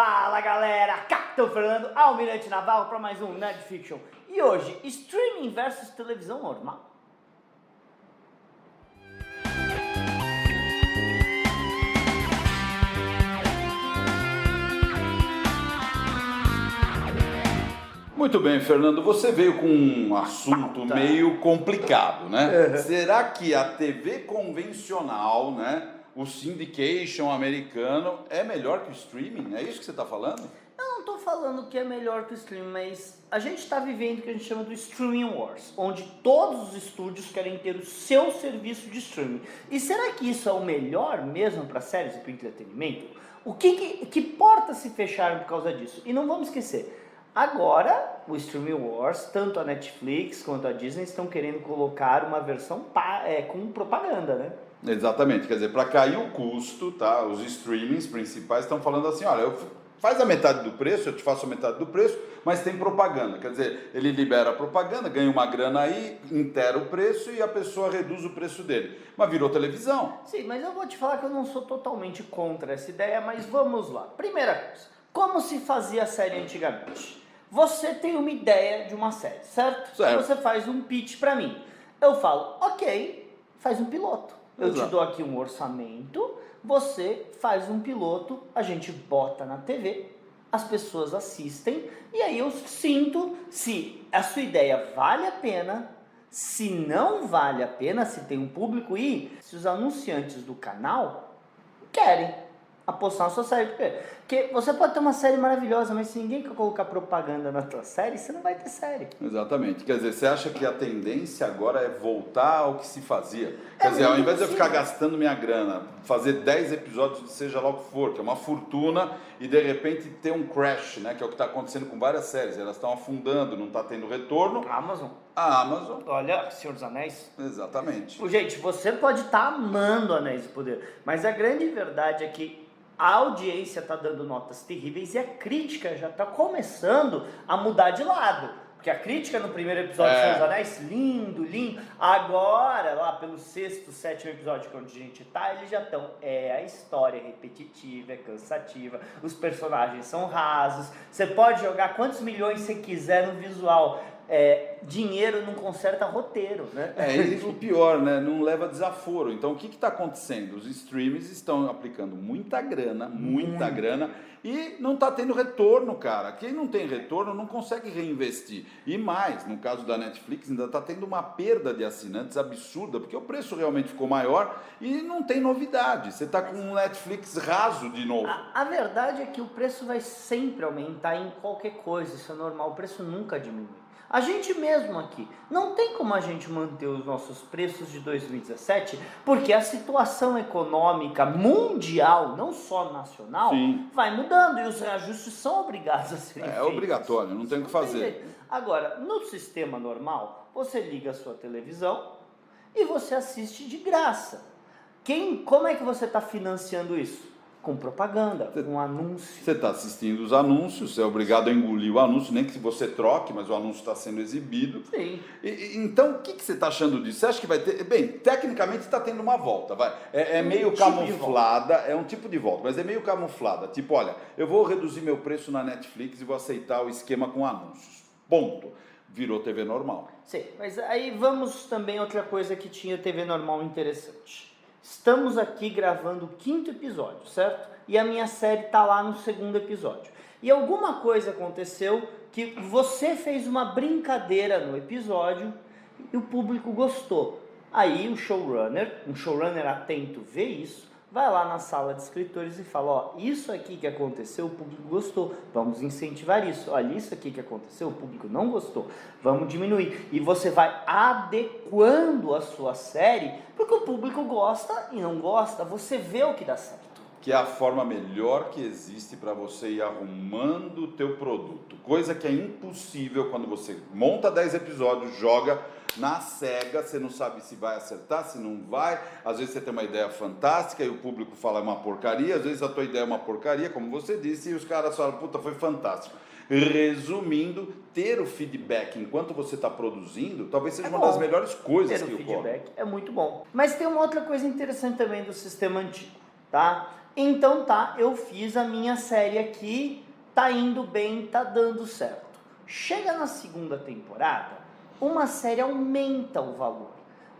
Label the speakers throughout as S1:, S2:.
S1: Fala galera, Capitão Fernando, Almirante Naval para mais um Nerd Fiction. E hoje, streaming versus televisão normal?
S2: Muito bem, Fernando, você veio com um assunto meio complicado, né? Será que a TV convencional, né, o syndication americano, é melhor que o streaming? É isso que você está falando?
S1: Eu não estou falando que é melhor que o streaming, mas a gente está vivendo o que a gente chama do Streaming Wars, onde todos os estúdios querem ter o seu serviço de streaming. E será que isso é o melhor mesmo para séries e para entretenimento? Que portas se fecharam por causa disso? E não vamos esquecer, agora, o Streaming Wars, tanto a Netflix quanto a Disney estão querendo colocar uma versão com propaganda, né?
S2: Exatamente, quer dizer, para cair o custo, tá? Os streamings principais estão falando assim, olha, faz a metade do preço, eu te faço a metade do preço, mas tem propaganda. Quer dizer, ele libera a propaganda, ganha uma grana aí, inteira o preço e a pessoa reduz o preço dele. Mas virou televisão.
S1: Sim, mas eu vou te falar que eu não sou totalmente contra essa ideia, mas vamos lá. Primeira coisa, como se fazia a série antigamente? Você tem uma ideia de uma série, certo?
S2: Certo.
S1: Você faz um pitch pra mim. Eu falo, ok, faz um piloto. Eu te dou aqui um orçamento, você faz um piloto, a gente bota na TV, as pessoas assistem, e aí eu sinto se a sua ideia vale a pena, se não vale a pena, se tem um público e se os anunciantes do canal querem apostar na sua série. Porque você pode ter uma série maravilhosa, mas se ninguém quer colocar propaganda na tua série, você não vai ter série.
S2: Exatamente. Quer dizer, você acha que a tendência agora é voltar ao que se fazia? Quer dizer, ao invés de eu ficar gastando minha grana, fazer 10 episódios de seja lá o que for, que é uma fortuna, e de repente ter um crash, né? Que é o que está acontecendo com várias séries. Elas estão afundando, não está tendo retorno. A Amazon.
S1: Olha, Senhor dos Anéis.
S2: Exatamente.
S1: Gente, você pode estar amando Anéis do Poder, mas a grande verdade é que a audiência está dando notas terríveis e a crítica já está começando a mudar de lado. Porque a crítica no primeiro episódio de Senhor dos Anéis, lindo, lindo. Agora, lá pelo sexto, sétimo episódio, que é onde a gente tá, eles já estão. A história é repetitiva, é cansativa, os personagens são rasos. Você pode jogar quantos milhões você quiser no visual. Dinheiro não conserta roteiro, né?
S2: E o pior, né? Não leva desaforo. Então, o que está acontecendo? Os streams estão aplicando muita grana, e não está tendo retorno, cara. Quem não tem retorno não consegue reinvestir. E mais, no caso da Netflix, ainda está tendo uma perda de assinantes absurda, porque o preço realmente ficou maior e não tem novidade. Você está com um Netflix raso de novo.
S1: A verdade é que o preço vai sempre aumentar em qualquer coisa, isso é normal. O preço nunca diminui. A gente mesmo aqui, não tem como a gente manter os nossos preços de 2017, porque a situação econômica mundial, não só nacional, vai mudando e os reajustes são obrigados a serem feitos.
S2: É obrigatório, não tem o que fazer.
S1: Agora, no sistema normal, você liga a sua televisão e você assiste de graça. Como é que você está financiando isso? Com propaganda, com anúncio.
S2: Você está assistindo os anúncios, você é obrigado a engolir o anúncio, nem que você troque, mas o anúncio está sendo exibido.
S1: Sim.
S2: Então, o que você está achando disso? Você acha que vai ter... Bem, tecnicamente está tendo uma volta, vai. É meio camuflada, é um tipo de volta, mas é meio camuflada. Tipo, olha, eu vou reduzir meu preço na Netflix e vou aceitar o esquema com anúncios. Ponto. Virou TV normal.
S1: Sim, mas aí vamos também outra coisa que tinha TV normal interessante. Estamos aqui gravando o 5º episódio, certo? E a minha série está lá no 2º episódio. E alguma coisa aconteceu que você fez uma brincadeira no episódio e o público gostou. Aí o showrunner, um showrunner atento, vê isso, vai lá na sala de escritores e fala, isso aqui que aconteceu, o público gostou, vamos incentivar isso. Olha, isso aqui que aconteceu, o público não gostou, vamos diminuir. E você vai adequando a sua série, porque o público gosta e não gosta, você vê o que dá certo.
S2: Que é a forma melhor que existe para você ir arrumando o teu produto. Coisa que é impossível quando você monta 10 episódios, joga na cega, você não sabe se vai acertar, se não vai. Às vezes você tem uma ideia fantástica e o público fala uma porcaria, às vezes a tua ideia é uma porcaria, como você disse, e os caras falam, puta, foi fantástico. Resumindo, ter o feedback enquanto você está produzindo, talvez seja uma das melhores coisas que ocorre.
S1: Ter o feedback é muito bom. Mas tem uma outra coisa interessante também do sistema antigo, tá? Então tá, eu fiz a minha série aqui, tá indo bem, tá dando certo. Chega na segunda temporada, uma série aumenta o valor.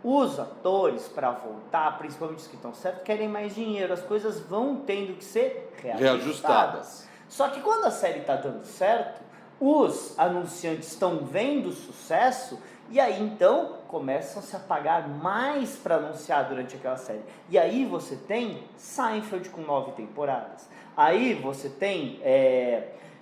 S1: Os atores, para voltar, principalmente os que estão certos, querem mais dinheiro. As coisas vão tendo que ser reajustadas. Só que quando a série está dando certo, os anunciantes estão vendo o sucesso e aí então começam-se a pagar mais para anunciar durante aquela série. E aí você tem Seinfeld com 9 temporadas. Aí você tem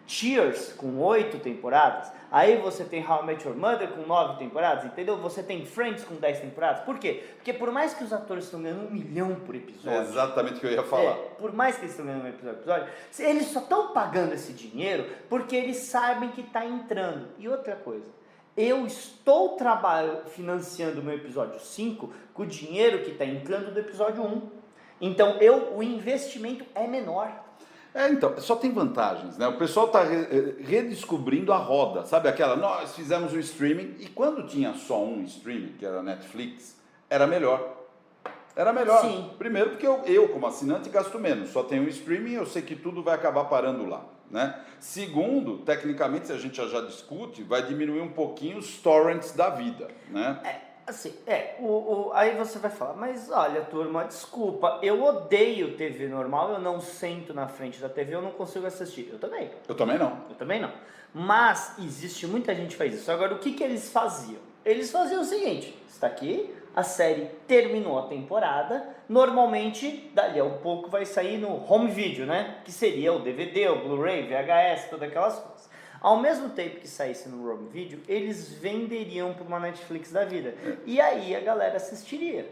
S1: Cheers com 8 temporadas. Aí você tem How I Met Your Mother com 9 temporadas, entendeu? Você tem Friends com 10 temporadas. Por quê? Porque por mais que os atores estão ganhando 1 milhão por episódio...
S2: É exatamente o que eu ia falar.
S1: Por mais que eles estão ganhando 1 milhão por episódio, eles só estão pagando esse dinheiro porque eles sabem que está entrando. E outra coisa, eu estou financiando o meu episódio 5 com o dinheiro que está entrando do episódio 1. Então o investimento é menor.
S2: Então, só tem vantagens, né? O pessoal está redescobrindo a roda, sabe aquela? Nós fizemos o streaming e quando tinha só um streaming, que era a Netflix, era melhor. Era melhor.
S1: Sim.
S2: Primeiro porque eu como assinante, gasto menos. Só tenho um streaming, eu sei que tudo vai acabar parando lá, né? Segundo, tecnicamente, se a gente já discute, vai diminuir um pouquinho os torrents da vida, né?
S1: Assim, aí você vai falar, mas olha, turma, desculpa, eu odeio TV normal, eu não sento na frente da TV, eu não consigo assistir. Eu também.
S2: Eu também não.
S1: Eu também não. Mas existe muita gente que faz isso. Agora, o que eles faziam? Eles faziam o seguinte, está aqui, a série terminou a temporada, normalmente, dali a um pouco vai sair no home video, né? Que seria o DVD, o Blu-ray, VHS, todas aquelas coisas. Ao mesmo tempo que saísse no home video, eles venderiam para uma Netflix da vida. E aí a galera assistiria.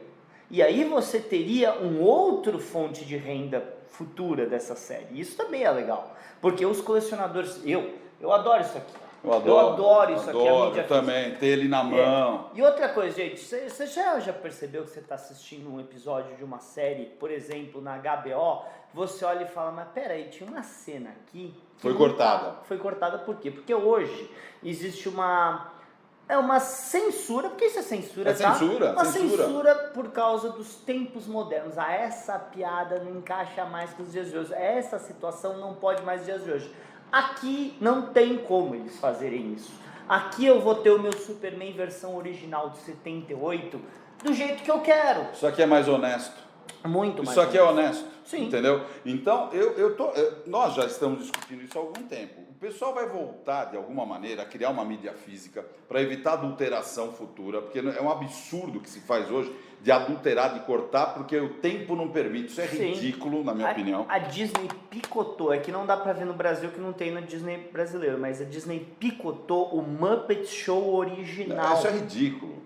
S1: E aí você teria um outro fonte de renda futura dessa série. Isso também é legal. Porque os colecionadores... Eu adoro isso aqui. Eu adoro isso aqui, a mídia
S2: eu também, ter ele na mão.
S1: E outra coisa, gente, você já percebeu que você está assistindo um episódio de uma série, por exemplo, na HBO, você olha e fala, mas peraí, tinha uma cena aqui...
S2: Foi cortada.
S1: Foi cortada por quê? Porque hoje existe uma censura, porque isso é censura,
S2: tá? Censura,
S1: uma censura por causa dos tempos modernos. Essa piada não encaixa mais com os dias de hoje, essa situação não pode mais nos dias de hoje. Aqui não tem como eles fazerem isso. Aqui eu vou ter o meu Superman versão original de 78 do jeito que eu quero.
S2: Isso aqui é mais honesto.
S1: Muito mais
S2: Isso aqui é honesto.
S1: Sim.
S2: Entendeu? Então, nós já estamos discutindo isso há algum tempo. O pessoal vai voltar, de alguma maneira, a criar uma mídia física para evitar adulteração futura, porque é um absurdo que se faz hoje de adulterar, de cortar, porque o tempo não permite. Isso é ridículo, na minha opinião.
S1: A Disney picotou, é que não dá para ver no Brasil, que não tem no Disney brasileiro, mas a Disney picotou o Muppet Show original.
S2: Isso é ridículo.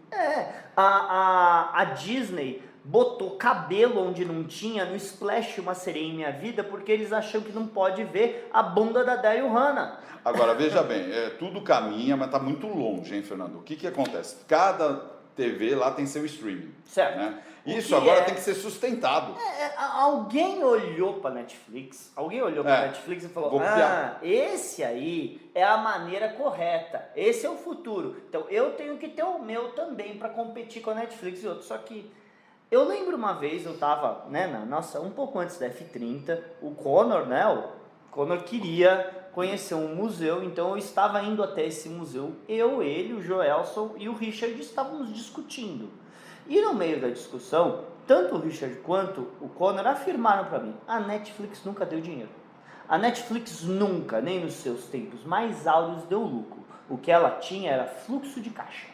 S1: A Disney botou cabelo onde não tinha no Splash Uma Sereia em Minha Vida, porque eles acham que não pode ver a bunda da Daryl Hannah.
S2: Agora, veja bem, tudo caminha, mas está muito longe, hein, Fernando? O que acontece? Cada TV lá tem seu streaming.
S1: Certo.
S2: Né? Isso agora tem que ser sustentado.
S1: Alguém olhou para Netflix, e falou, esse aí é a maneira correta, esse é o futuro. Então eu tenho que ter o meu também para competir com a Netflix e outros. Só que eu lembro uma vez, eu tava, um pouco antes da F30, o Connor queria conhecer um museu, então eu estava indo até esse museu, ele, o Joelson e o Richard estávamos discutindo. E no meio da discussão, tanto o Richard quanto o Connor afirmaram para mim, a Netflix nunca deu dinheiro. A Netflix nunca, nem nos seus tempos mais áureos, deu lucro. O que ela tinha era fluxo de caixa.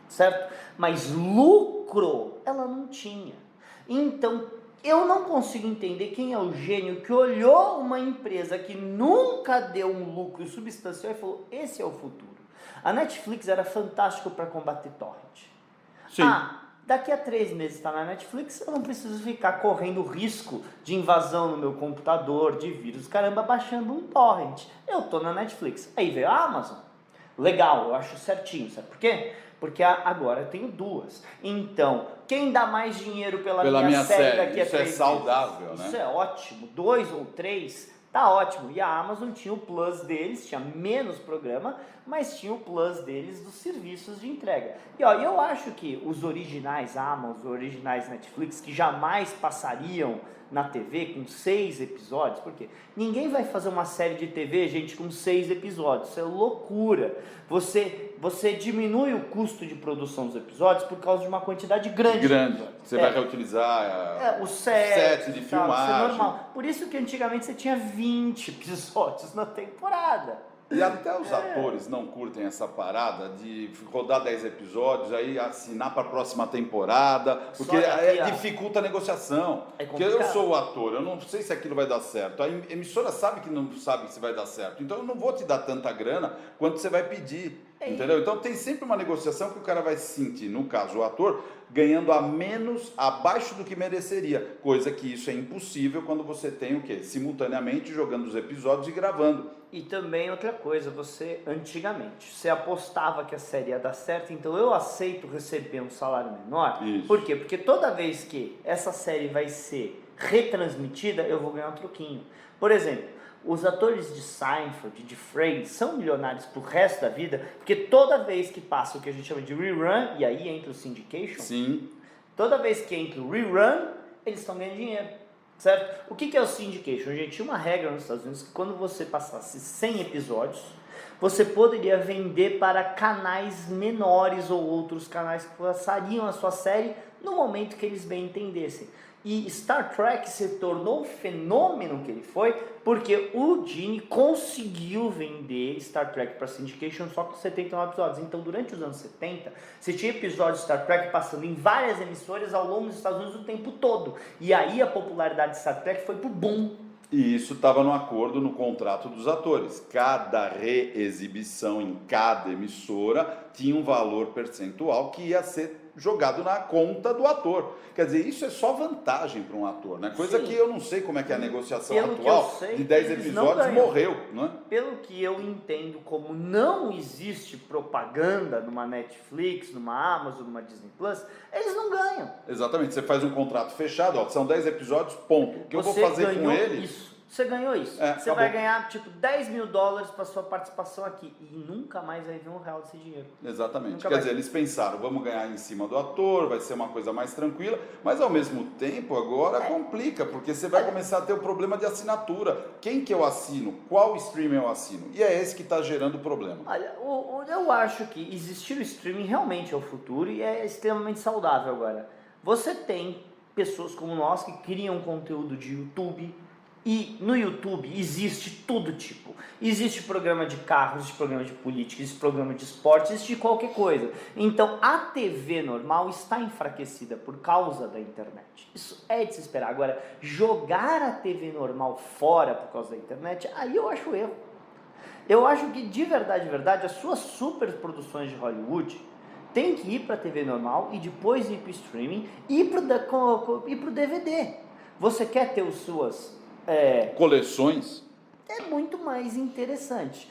S1: Certo? Mas lucro ela não tinha. Então, eu não consigo entender quem é o gênio que olhou uma empresa que nunca deu um lucro substancial e falou, esse é o futuro. A Netflix era fantástico para combater torrent.
S2: Sim.
S1: Daqui a 3 meses está na Netflix, eu não preciso ficar correndo risco de invasão no meu computador, de vírus, baixando um torrent. Eu tô na Netflix. Aí veio a Amazon. Legal, eu acho certinho, sabe por quê? Porque agora eu tenho 2. Então, quem dá mais dinheiro pela minha série daqui a 3 meses?
S2: Isso é saudável, né?
S1: Isso é ótimo. 2 ou 3, tá ótimo. E a Amazon tinha o plus deles, tinha menos programa, mas tinha o plus deles dos serviços de entrega. E eu acho que os originais Amazon, os originais Netflix, que jamais passariam na TV com 6 episódios, porque ninguém vai fazer uma série de TV, gente, com 6 episódios, isso é loucura. Você diminui o custo de produção dos episódios por causa de uma quantidade grande.
S2: Você vai reutilizar
S1: o set
S2: de
S1: tal,
S2: filmagem.
S1: isso é normal. Por isso que antigamente você tinha 20 episódios na temporada.
S2: E até os atores não curtem essa parada de rodar 10 episódios, aí assinar para a próxima temporada, porque dificulta a negociação. Porque eu sou o ator, eu não sei se aquilo vai dar certo. A emissora sabe que não sabe se vai dar certo. Então eu não vou te dar tanta grana quanto você vai pedir. Entendeu? Então tem sempre uma negociação que o cara vai se sentir, no caso o ator, ganhando a menos, abaixo do que mereceria. Coisa que isso é impossível quando você tem o quê? Simultaneamente jogando os episódios e gravando.
S1: E também outra coisa, antigamente, você apostava que a série ia dar certo, então eu aceito receber um salário menor.
S2: Isso.
S1: Por quê? Porque toda vez que essa série vai ser retransmitida, eu vou ganhar um troquinho. Por exemplo, os atores de Seinfeld, de Friends, são milionários pro resto da vida, porque toda vez que passa o que a gente chama de rerun, e aí entra o syndication,
S2: Sim.
S1: toda vez que entra o rerun, eles estão ganhando dinheiro. Certo? O que é o syndication? Gente, tinha uma regra nos Estados Unidos que quando você passasse 100 episódios, você poderia vender para canais menores ou outros canais que passariam a sua série no momento que eles bem entendessem. E Star Trek se tornou o fenômeno que ele foi porque o Gene conseguiu vender Star Trek para syndication só com 79 episódios. Então, durante os anos 70, você tinha episódios de Star Trek passando em várias emissoras ao longo dos Estados Unidos o tempo todo. E aí a popularidade de Star Trek foi pro boom.
S2: E isso estava no acordo, no contrato dos atores. Cada reexibição em cada emissora tinha um valor percentual que ia ser jogado na conta do ator. Quer dizer, isso é só vantagem para um ator, né? Coisa
S1: Sim.
S2: que eu não sei como é que é a negociação
S1: Pelo
S2: atual de 10 episódios morreu, não é?
S1: Pelo que eu entendo, como não existe propaganda numa Netflix, numa Amazon, numa Disney Plus, eles não ganham.
S2: Exatamente, você faz um contrato fechado, ó, são 10 episódios, ponto. O que eu vou fazer com ele...
S1: Você ganhou isso. Você
S2: acabou.
S1: vai ganhar tipo $10 mil para sua participação aqui e nunca mais vai ver R$1 desse dinheiro.
S2: Exatamente. Quer dizer, eles pensaram, vamos ganhar em cima do ator, vai ser uma coisa mais tranquila, mas ao mesmo tempo agora complica, porque você vai começar a ter o problema de assinatura. Quem que eu assino? Qual streaming eu assino? E é esse que está gerando o problema.
S1: Olha, eu acho que existir o streaming realmente é o futuro e é extremamente saudável agora. Você tem pessoas como nós que criam conteúdo de YouTube. E no YouTube existe todo tipo. Existe programa de carros, existe programa de política, existe programa de esporte, existe qualquer coisa. Então a TV normal está enfraquecida por causa da internet. Isso é de se esperar. Agora, jogar a TV normal fora por causa da internet, aí eu acho erro. Eu acho que de verdade, as suas superproduções de Hollywood tem que ir para a TV normal e depois ir para o streaming e para o DVD. Você quer ter as suas
S2: coleções?
S1: É muito mais interessante.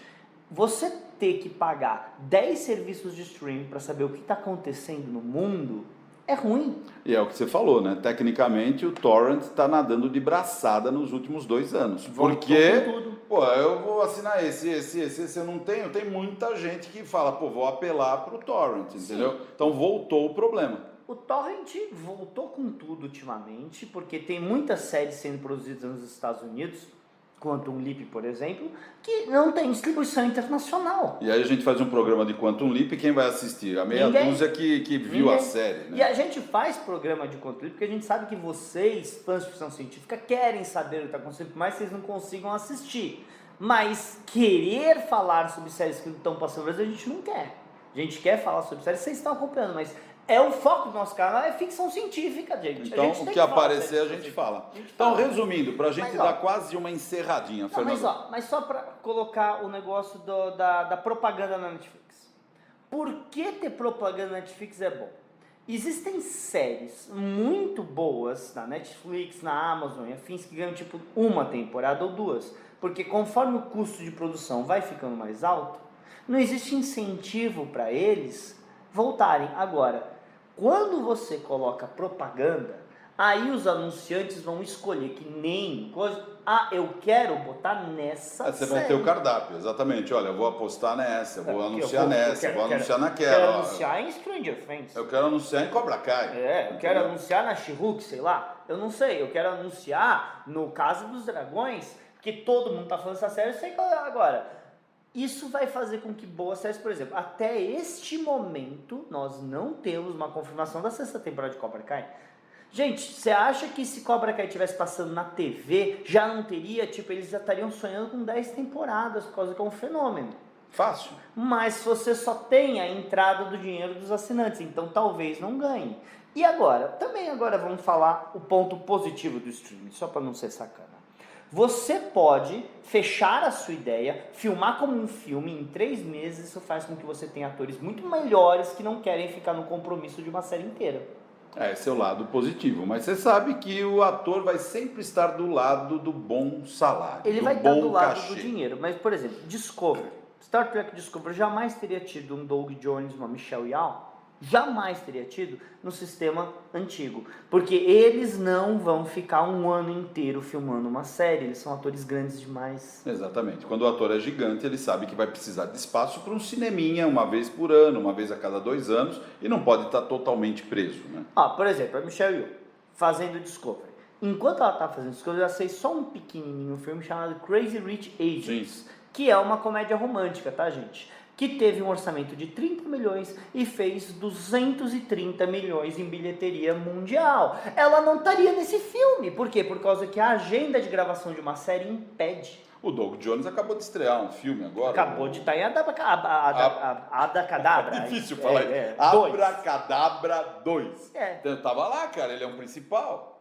S1: Você ter que pagar 10 serviços de streaming para saber o que está acontecendo no mundo é ruim.
S2: E é o que você falou, né? Tecnicamente o torrent está nadando de braçada nos últimos 2 anos. Porque, pô, eu vou assinar esse eu não tenho. Tem muita gente que fala, pô, vou apelar para o torrent, entendeu? Sim. Então voltou o problema.
S1: O torrent voltou com tudo ultimamente, porque tem muitas séries sendo produzidas nos Estados Unidos, Quantum Leap, por exemplo, que não tem distribuição internacional.
S2: E aí a gente faz um programa de Quantum Leap, quem vai assistir? A meia dúzia que viu a série, né?
S1: E a gente faz programa de Quantum Leap porque a gente sabe que vocês, fãs de ficção científica, querem saber o que está acontecendo, por mais que vocês não consigam assistir. Mas querer falar sobre séries que estão passando no Brasil, a gente não quer. A gente quer falar sobre séries, vocês estão acompanhando, mas o foco do nosso canal é ficção científica, gente.
S2: Então, o que aparecer, a gente fala. Então, resumindo, para a gente dar quase uma encerradinha, Fernando.
S1: Mas só para colocar o negócio da propaganda na Netflix. Por que ter propaganda na Netflix é bom? Existem séries muito boas na Netflix, na Amazon e afins que ganham tipo uma temporada ou 2. Porque conforme o custo de produção vai ficando mais alto, não existe incentivo para eles voltarem. Agora, quando você coloca propaganda, Aí os anunciantes vão escolher que nem coisa. Ah, eu quero botar nessa
S2: Você
S1: série.
S2: vai ter o cardápio, exatamente. Olha, eu vou apostar nessa, eu vou anunciar nessa, eu vou anunciar
S1: Eu
S2: naquela.
S1: quero anunciar em Stranger Things.
S2: Eu quero anunciar em Cobra Kai.
S1: Eu quero anunciar na She-Hulk, sei lá. Eu não sei, eu quero anunciar no Casa dos Dragões, que todo mundo tá falando dessa série, eu sei qual é agora. Isso vai fazer com que boas séries, por exemplo, até este momento, nós não temos uma confirmação da 6ª temporada de Cobra Kai. Gente, você acha que se Cobra Kai estivesse passando na TV, já não teria, tipo, eles já estariam sonhando com 10 temporadas, por causa que é um fenômeno.
S2: Fácil.
S1: Mas você só tem a entrada do dinheiro dos assinantes, então talvez não ganhe. E agora? Também agora vamos falar o ponto positivo do streaming, só para não ser sacana. Você pode fechar a sua ideia, filmar como um filme em 3 meses, isso faz com que você tenha atores muito melhores que não querem ficar no compromisso de uma série inteira.
S2: Esse é o lado positivo, mas você sabe que o ator vai sempre estar do lado do bom salário,
S1: Ele
S2: do
S1: vai estar
S2: bom
S1: do lado
S2: cachê.
S1: do dinheiro, mas por exemplo, Discovery, Star Trek Discovery jamais teria tido um Doug Jones, uma Michelle Yeoh, jamais teria tido no sistema antigo, porque eles não vão ficar um ano inteiro filmando uma série, eles são atores grandes demais.
S2: Exatamente. Quando o ator é gigante, ele sabe que vai precisar de espaço para um cineminha uma vez por ano, uma vez a cada 2 anos, e não pode estar totalmente preso, né?
S1: Por exemplo, a Michelle Yeoh fazendo Discovery. Enquanto ela estava fazendo Discovery, eu assisti só um pequenininho filme chamado Crazy Rich Asians,
S2: Sim.
S1: que é uma comédia romântica, tá, gente? Que teve um orçamento de 30 milhões e fez 230 milhões em bilheteria mundial. Ela não estaria nesse filme. Por quê? Por causa que a agenda de gravação de uma série impede.
S2: O Doug Jones acabou de estrear um filme agora.
S1: Acabou de estar em Adacadabra.
S2: É difícil falar isso.
S1: Dois.
S2: Abracadabra 2.
S1: É.
S2: Então, eu tava lá, cara, ele é um principal.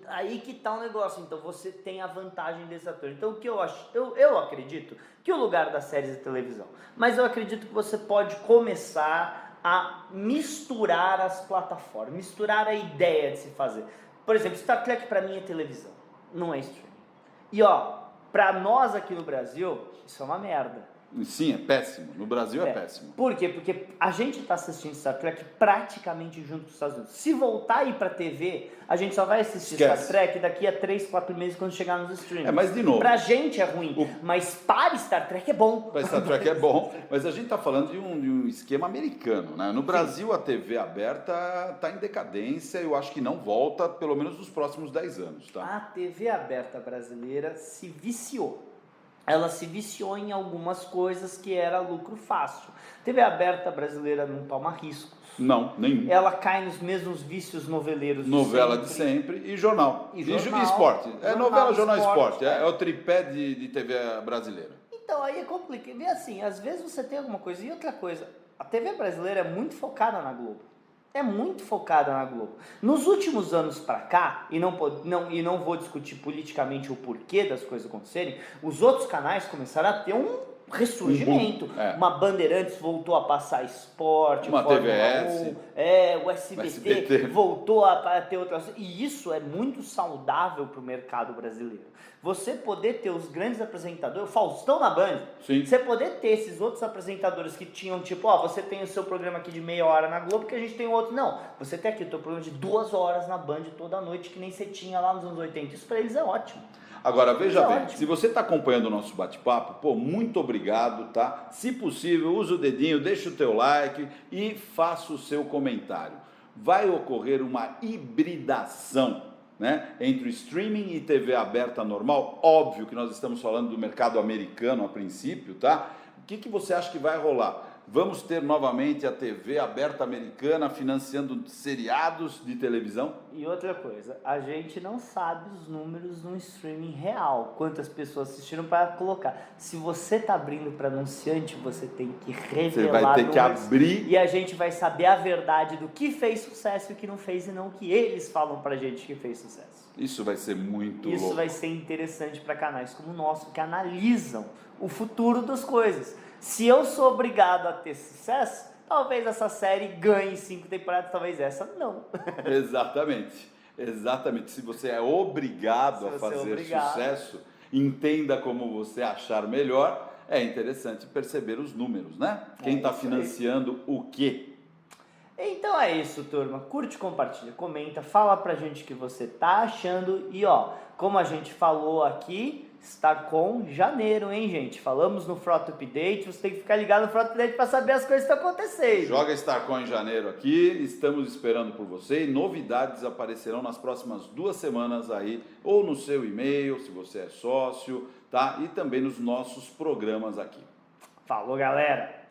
S1: Aí que tá o negócio, então você tem a vantagem desse ator. Então o que eu acho, eu acredito que o lugar das séries é televisão, mas eu acredito que você pode começar a misturar as plataformas, misturar a ideia de se fazer. Por exemplo, Star Trek pra mim é televisão, não é streaming. E pra nós aqui no Brasil, isso é uma merda.
S2: Sim, é péssimo. No Brasil é péssimo.
S1: Por quê? Porque a gente está assistindo Star Trek praticamente junto com os Estados Unidos. Se voltar aí pra TV, a gente só vai assistir Star Trek daqui a 3, 4 meses quando chegar nos streams.
S2: Mas de novo.
S1: Pra gente é ruim, mas para Star Trek é bom.
S2: Para Star Trek é bom, mas a gente está falando de um esquema americano, né? No Brasil, a TV aberta está em decadência, eu acho que não volta, pelo menos nos próximos 10 anos, tá?
S1: A TV aberta brasileira se viciou. Ela se viciou em algumas coisas que era lucro fácil. TV aberta brasileira não toma riscos.
S2: Não, nenhum.
S1: Ela cai nos mesmos vícios noveleiros
S2: Novela de sempre e jornal. E esporte. Novela, jornal e esporte. É o tripé de TV brasileira.
S1: Então aí é complicado. E assim, às vezes você tem alguma coisa. E outra coisa, a TV brasileira é muito focada na Globo. É muito focada na Globo. Nos últimos anos pra cá, e não vou discutir politicamente o porquê das coisas acontecerem, os outros canais começaram a ter um ressurgimento. Uma Bandeirantes voltou a passar esporte,
S2: uma TVS.
S1: O SBT voltou a ter outras. E isso é muito saudável para o mercado brasileiro. Você poder ter os grandes apresentadores, Faustão na Band,
S2: Sim.
S1: Você poder ter esses outros apresentadores que tinham tipo, você tem o seu programa aqui de meia hora na Globo, que a gente tem outro. Não, você tem aqui o teu programa de 2 horas na Band toda noite, que nem você tinha lá nos anos 80. Isso para eles é ótimo.
S2: Agora, veja bem, se você está acompanhando o nosso bate-papo, muito obrigado, tá? Se possível, usa o dedinho, deixa o teu like e faça o seu comentário. Vai ocorrer uma hibridação, né, entre o streaming e TV aberta normal. Óbvio que nós estamos falando do mercado americano a princípio, tá? O que você acha que vai rolar? Vamos ter novamente a TV aberta americana financiando seriados de televisão?
S1: E outra coisa, a gente não sabe os números no streaming real, quantas pessoas assistiram para colocar. Se você tá abrindo para anunciante, você tem que revelar.
S2: Você vai ter que abrir.
S1: E a gente vai saber a verdade do que fez sucesso e o que não fez, e não o que eles falam pra gente que fez sucesso.
S2: Isso vai ser muito louco.
S1: Isso vai ser interessante para canais como o nosso, que analisam o futuro das coisas. Se eu sou obrigado a ter sucesso, talvez essa série ganhe 5 temporadas, talvez essa não.
S2: Exatamente. Se você é obrigado a fazer sucesso, entenda como você achar melhor. É interessante perceber os números, né? Quem está financiando o quê?
S1: Então é isso, turma. Curte, compartilha, comenta, fala pra gente o que você tá achando. E ó, como a gente falou aqui, StarCon janeiro, hein, gente? Falamos no Frota Update, você tem que ficar ligado no Frota Update pra saber as coisas que estão acontecendo.
S2: Joga StarCon em janeiro aqui, estamos esperando por você e novidades aparecerão nas próximas 2 semanas aí, ou no seu e-mail, se você é sócio, tá? E também nos nossos programas aqui.
S1: Falou, galera!